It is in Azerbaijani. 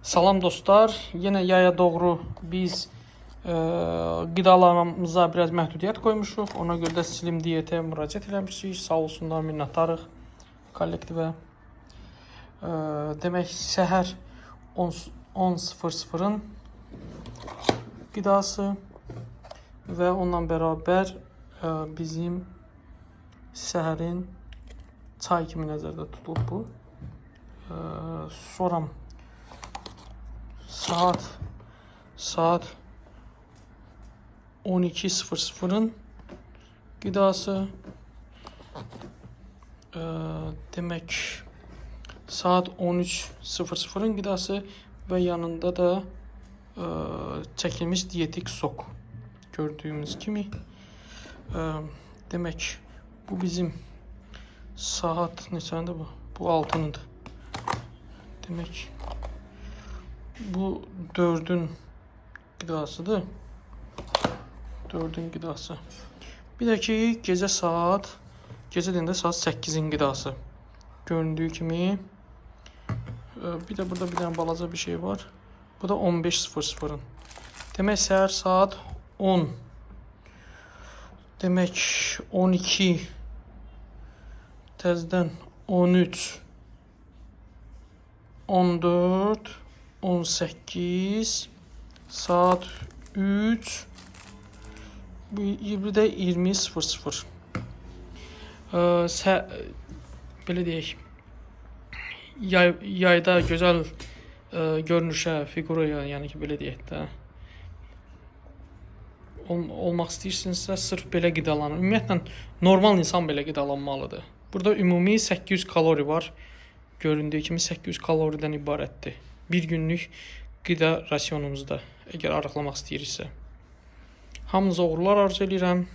Salam dostlar, yenə yaya doğru biz qidalarımıza biraz məhdudiyyət qoymuşuq. Ona görə də Slim Diyetə müraciət eləmişik. Sağ olsunlar, minnətdarıq kollektivə. Demək, səhər 10:00-ın qidası və onunla bərabər bizim səhərin çay kimi nəzərdə tutulub bu. Sonra saat 12:00-ın qidası, demək saat 13:00-ın qidası və yanında da çəkilmiş dietik sok gördüyümüz kimi. Demək bu bizim saat neçədir bu? Bu 6-nıdır. Demək bu 4-ün qidasıdır. 4-ün qidası. Bir də ki gecə deyəndə saat 8-in qidası. Göründüyü kimi. Bir də burada bir dənə balaca bir şey var. Bu da 15:00-ın. Demək səhər saat 10. Demək 12 təzədən 13 14 18 saat 3 bir də 20:00. Belə deyək, yayda gözəl görünüşə, figuraya, yəni ki belə deyək də olmaq istəyirsinizsə sırf belə qidalanın. Ümumiyyətlə normal insan belə qidalanmalıdır. Burada ümumi 800 kalori var. Göründüyü kimi 800 kaloridən ibarətdir. Bir günlük qida rasionumuzda, əgər arıqlamaq istəyiriksə. Hamınıza uğurlar arzu edirəm.